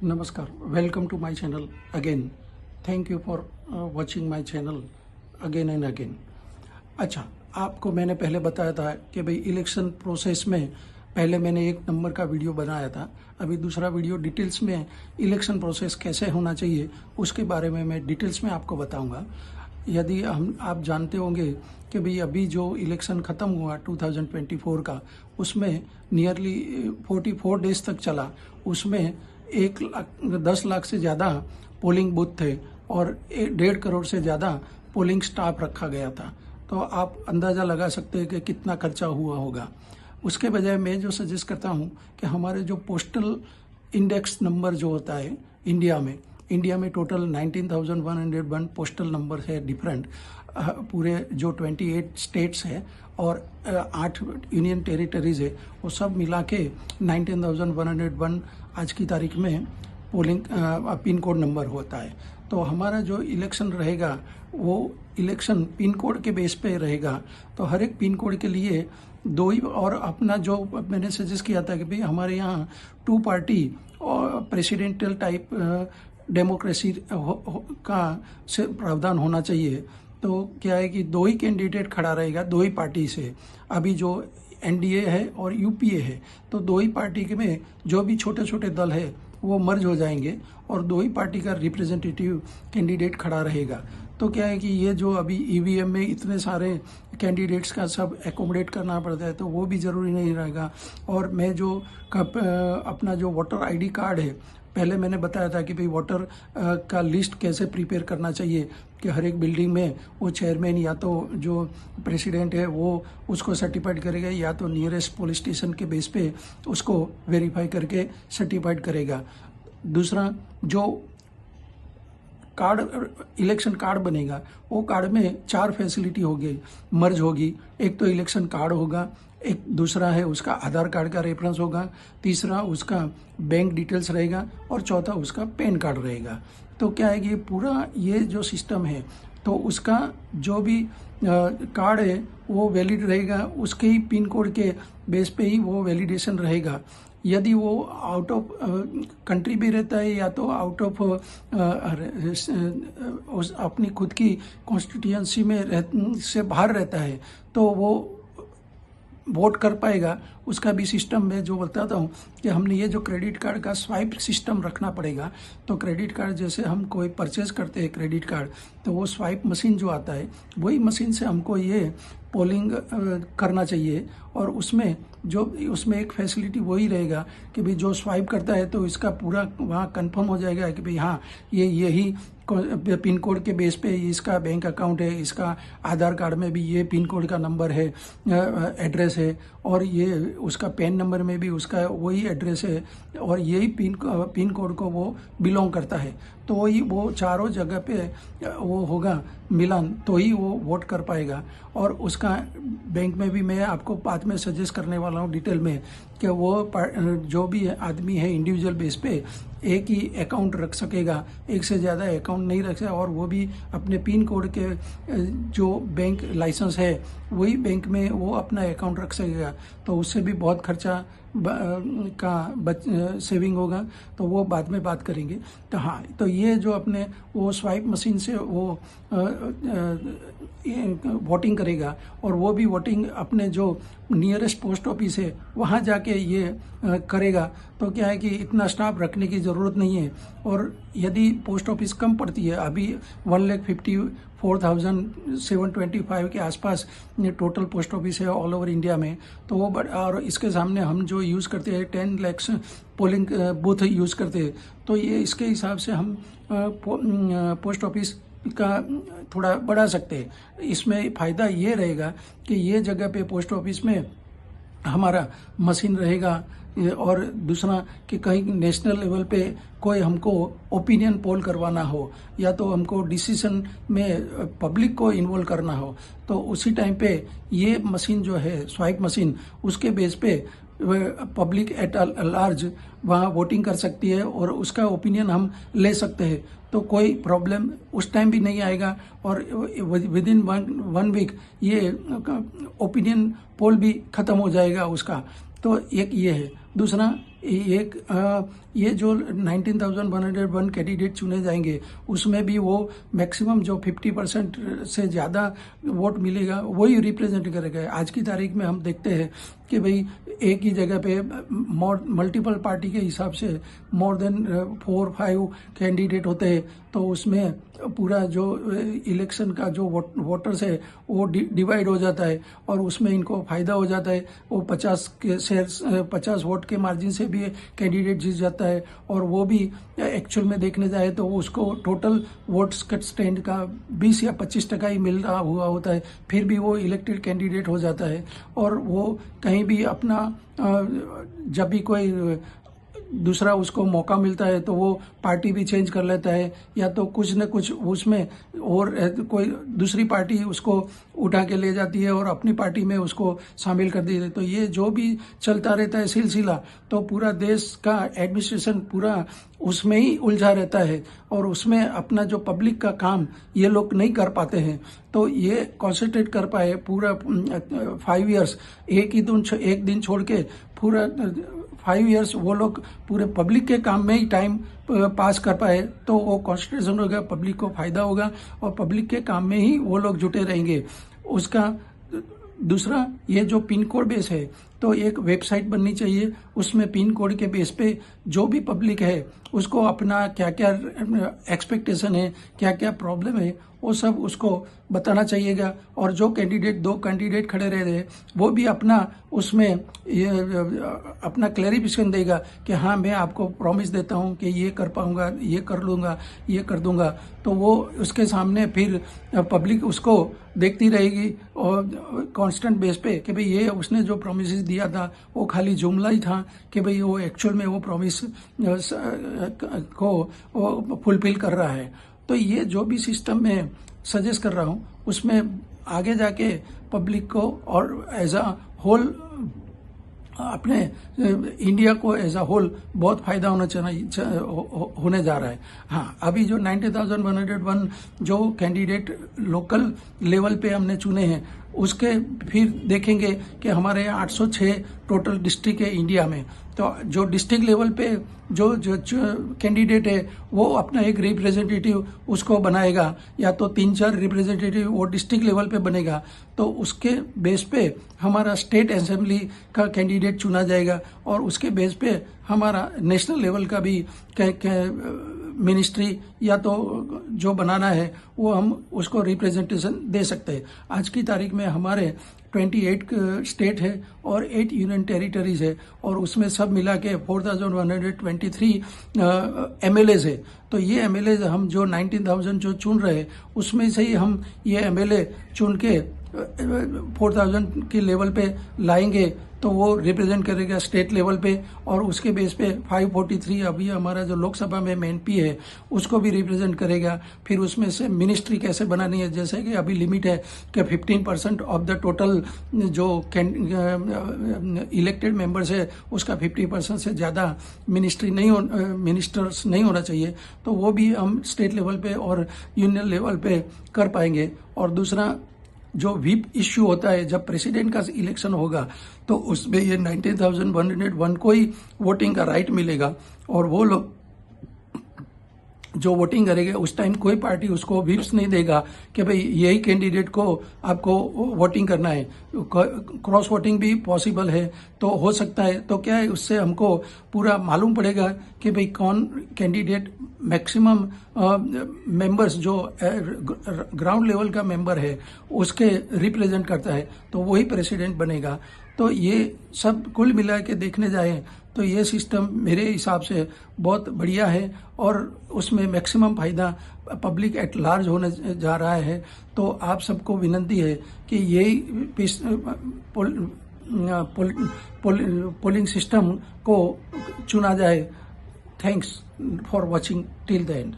नमस्कार, welcome to my channel again. Thank you for watching my channel again and again. अच्छा, आपको मैंने पहले बताया था कि भाई इलेक्शन प्रोसेस में पहले मैंने एक नंबर का वीडियो बनाया था। अभी दूसरा वीडियो डिटेल्स में इलेक्शन प्रोसेस कैसे होना चाहिए उसके बारे में मैं डिटेल्स में आपको बताऊंगा। यदि आप जानते होंगे कि भाई अभी जो इलेक्शन ख़त्म हुआ 2024 का, उसमें नियरली 44 डेज तक चला। उसमें 1,10,00,000 से ज़्यादा पोलिंग बूथ थे और 1.5 करोड़ से ज़्यादा पोलिंग स्टाफ रखा गया था। तो आप अंदाज़ा लगा सकते हैं कि कितना खर्चा हुआ होगा। उसके बजाय मैं जो सजेस्ट करता हूँ कि हमारे जो पोस्टल इंडेक्स नंबर जो होता है इंडिया में टोटल 19,101 पोस्टल नंबर है डिफरेंट, पूरे जो 28 स्टेट्स है और 8 यूनियन टेरिटरीज है, वो सब मिला के 19,101 आज की तारीख में पोलिंग पिन कोड नंबर होता है। तो हमारा जो इलेक्शन रहेगा वो इलेक्शन पिन कोड के बेस पे रहेगा। तो हर एक पिन कोड के लिए दो ही, और अपना जो मैंने सजेस्ट किया था कि भाई हमारे यहाँ 2 पार्टी और प्रेसिडेंशियल टाइप डेमोक्रेसी का से प्रावधान होना चाहिए। तो क्या है कि 2 ही कैंडिडेट खड़ा रहेगा 2 ही पार्टी से। अभी जो एनडीए है और यूपीए है, तो 2 ही पार्टी के में जो भी छोटे छोटे दल है वो मर्ज हो जाएंगे और 2 ही पार्टी का रिप्रेजेंटेटिव कैंडिडेट खड़ा रहेगा। तो क्या है कि ये जो अभी ईवीएम में इतने सारे कैंडिडेट्स का सब एकोमोडेट करना पड़ता है, तो वो भी ज़रूरी नहीं रहेगा। और मैं जो अपना जो वोटर आईडी कार्ड है, पहले मैंने बताया था कि भाई वोटर का लिस्ट कैसे प्रिपेयर करना चाहिए, कि हर एक बिल्डिंग में वो चेयरमैन या तो जो प्रेसिडेंट है वो उसको सर्टिफाइड करेगा, या तो नियरेस्ट पुलिस स्टेशन के बेस पे उसको वेरीफाई करके सर्टिफाइड करेगा। दूसरा, जो इलेक्शन कार्ड बनेगा, वो कार्ड में 4 फैसिलिटी होगी, मर्ज होगी। एक तो इलेक्शन कार्ड होगा, एक दूसरा है उसका आधार कार्ड का रेफरेंस होगा, तीसरा उसका बैंक डिटेल्स रहेगा और चौथा उसका पैन कार्ड रहेगा। तो क्या है कि पूरा ये जो सिस्टम है, तो उसका जो भी कार्ड है वो वैलिड रहेगा, उसके ही पिन कोड के बेस पे ही वो वैलिडेशन रहेगा। यदि वो आउट ऑफ कंट्री भी रहता है या तो आउट ऑफ अपनी खुद की कॉन्स्टिट्यूएंसी में से बाहर रहता है, तो वो वोट कर पाएगा। उसका भी सिस्टम में जो बताता हूँ कि हमने ये जो क्रेडिट कार्ड का स्वाइप सिस्टम रखना पड़ेगा। तो क्रेडिट कार्ड जैसे हम कोई परचेज करते हैं क्रेडिट कार्ड, तो वो स्वाइप मशीन जो आता है वही मशीन से हमको ये पोलिंग करना चाहिए। और उसमें एक फैसिलिटी वही रहेगा कि भाई जो स्वाइप करता है तो इसका पूरा वहाँ कंफर्म हो जाएगा कि भाई हाँ, यही पिन कोड के बेस पे इसका बैंक अकाउंट है, इसका आधार कार्ड में भी ये पिन कोड का नंबर है, एड्रेस है, और ये उसका पैन नंबर में भी उसका वही एड्रेस है, और यही पिन कोड को वो बिलोंग करता है। तो वही वो चारों जगह पे वो होगा मिलान, तो ही वो वोट कर पाएगा। और उसका बैंक में भी मैं आपको बाद में सजेस्ट करने वाला हूँ डिटेल में, कि वो जो भी आदमी है इंडिविजुअल बेस पे एक ही अकाउंट रख सकेगा, एक से ज़्यादा अकाउंट नहीं रख सकेगा। और वो भी अपने पिन कोड के जो बैंक लाइसेंस है वही बैंक में वो अपना अकाउंट रख सकेगा। तो उससे भी बहुत खर्चा सेविंग होगा, तो वो बाद में बात करेंगे। तो हाँ, तो ये जो अपने वो स्वाइप मशीन से वो वोटिंग करेगा, और वो भी वोटिंग अपने जो नियरेस्ट पोस्ट ऑफिस है वहाँ जाके ये करेगा। तो क्या है कि इतना स्टाफ रखने की ज़रूरत नहीं है। और यदि पोस्ट ऑफिस कम पड़ती है, अभी 1,54,725 के आसपास टोटल पोस्ट ऑफिस है ऑल ओवर इंडिया में, तो वो और इसके सामने हम जो यूज़ करते हैं 10 लाख पोलिंग बूथ यूज़ करते हैं। तो ये इसके हिसाब से हम पोस्ट ऑफिस का थोड़ा बढ़ा सकते हैं। इसमें फ़ायदा ये रहेगा कि ये जगह पे पोस्ट ऑफिस में हमारा मशीन रहेगा। और दूसरा कि कहीं नेशनल लेवल पे कोई हमको ओपिनियन पोल करवाना हो, या तो हमको डिसीजन में पब्लिक को इन्वॉल्व करना हो, तो उसी टाइम पे ये मशीन जो है स्वाइप मशीन, उसके बेस पे पब्लिक एट लार्ज वहाँ वोटिंग कर सकती है और उसका ओपिनियन हम ले सकते हैं। तो कोई प्रॉब्लम उस टाइम भी नहीं आएगा, और विद इन वन वीक ये ओपिनियन पोल भी खत्म हो जाएगा उसका। तो एक ये है। दूसरा ये जो 19,101 कैंडिडेट चुने जाएंगे उसमें भी वो मैक्सिमम जो 50% से ज़्यादा वोट मिलेगा वही रिप्रेजेंट करेगा। आज की तारीख में हम देखते हैं कि भाई एक ही जगह पे मल्टीपल पार्टी के हिसाब से मोर देन 4-5 कैंडिडेट होते हैं, तो उसमें पूरा जो इलेक्शन का जो वोटर्स है वो डिवाइड हो जाता है और उसमें इनको फायदा हो जाता है। वो 50 वोट के मार्जिन से भी कैंडिडेट जीत जाता है और वो भी एक्चुअल में देखने जाए तो उसको टोटल वोट्स कट स्टैंड का 20 या 25% ही मिल रहा हुआ होता है, फिर भी वो इलेक्टेड कैंडिडेट हो जाता है। और वो कहीं भी अपना जब भी कोई दूसरा उसको मौका मिलता है तो वो पार्टी भी चेंज कर लेता है या तो कुछ न कुछ उसमें और कोई दूसरी पार्टी उसको उठा के ले जाती है और अपनी पार्टी में उसको शामिल कर देती है। तो ये जो भी चलता रहता है सिलसिला, तो पूरा देश का एडमिनिस्ट्रेशन पूरा उसमें ही उलझा रहता है और उसमें अपना जो पब्लिक का काम ये लोग नहीं कर पाते हैं। तो ये कॉन्सेंट्रेट कर पाए पूरा 5 इयर्स, एक दिन छोड़ के पूरा 5 इयर्स वो लोग पूरे पब्लिक के काम में ही टाइम पास कर पाए, तो वो कॉन्सेंट्रेशन होगा, पब्लिक को फायदा होगा और पब्लिक के काम में ही वो लोग जुटे रहेंगे। उसका दूसरा, ये जो पिन कोड बेस है तो एक वेबसाइट बननी चाहिए, उसमें पिन कोड के बेस पे जो भी पब्लिक है उसको अपना क्या क्या एक्सपेक्टेशन है, क्या क्या प्रॉब्लम है, वो सब उसको बताना चाहिएगा। और जो दो कैंडिडेट खड़े रह रहे वो भी अपना उसमें अपना क्लैरिफिकेशन देगा कि हाँ मैं आपको प्रॉमिस देता हूँ कि ये कर पाऊंगा, ये कर लूँगा, ये कर दूंगा। तो वो उसके सामने फिर पब्लिक उसको देखती रहेगी और कांस्टेंट बेस पे कि भाई ये उसने जो प्रॉमिस दिया था वो खाली जुमला ही था कि भाई वो एक्चुअल में वो प्रॉमिस को वो फुलफिल कर रहा है। तो ये जो भी सिस्टम में सजेस्ट कर रहा हूँ उसमें आगे जाके पब्लिक को और एज अ होल अपने इंडिया को एज अ होल बहुत फायदा होने जा रहा है। हाँ, अभी जो 90,101 जो कैंडिडेट लोकल लेवल पे हमने चुने हैं उसके फिर देखेंगे कि हमारे यहाँ 806 टोटल डिस्ट्रिक्ट है इंडिया में। तो जो डिस्ट्रिक्ट लेवल पे जो कैंडिडेट है वो अपना एक रिप्रेजेंटेटिव उसको बनाएगा या तो 3-4 रिप्रेजेंटेटिव वो डिस्ट्रिक्ट लेवल पे बनेगा, तो उसके बेस पे हमारा स्टेट असेंबली का कैंडिडेट चुना जाएगा और उसके बेस पे हमारा नेशनल लेवल का भी मिनिस्ट्री या तो जो बनाना है वो हम उसको रिप्रेजेंटेशन दे सकते हैं। आज की तारीख में हमारे 28 स्टेट है और 8 यूनियन टेरिटरीज है और उसमें सब मिला के 4,123 MLAs है। तो ये MLAs हम जो 19,000 जो चुन रहे हैं उसमें से ही हम ये MLA चुन के 4,000 के लेवल पे लाएंगे, तो वो रिप्रेजेंट करेगा स्टेट लेवल पे और उसके बेस पे 543 अभी हमारा जो लोकसभा में MP है उसको भी रिप्रेजेंट करेगा। फिर उसमें से मिनिस्ट्री कैसे बनानी है, जैसे कि अभी लिमिट है कि 15% ऑफ द टोटल जो इलेक्टेड मेंबर्स है उसका 50% से ज़्यादा मिनिस्टर्स नहीं होना चाहिए, तो वो भी हम स्टेट लेवल पे और यूनियन लेवल पे कर पाएंगे। और दूसरा, जो व्हिप इश्यू होता है जब प्रेसिडेंट का इलेक्शन होगा तो उसमें ये 19,101 को ही वोटिंग का राइट मिलेगा और वो लोग जो वोटिंग करेंगे उस टाइम कोई पार्टी उसको व्हिप्स नहीं देगा कि भाई यही कैंडिडेट को आपको वोटिंग करना है। क्रॉस वोटिंग भी पॉसिबल है, तो हो सकता है। तो क्या है, उससे हमको पूरा मालूम पड़ेगा कि भाई कौन कैंडिडेट मैक्सिमम मेंबर्स जो ग्राउंड लेवल का मेंबर है उसके रिप्रेजेंट करता है, तो वही प्रेसिडेंट बनेगा। तो ये सब कुल मिला के देखने जाए तो ये सिस्टम मेरे हिसाब से बहुत बढ़िया है और उसमें मैक्सिमम फायदा पब्लिक एट लार्ज होने जा रहा है। तो आप सबको विनती है कि यही पोलिंग सिस्टम को चुना जाए। Thanks for watching till the end.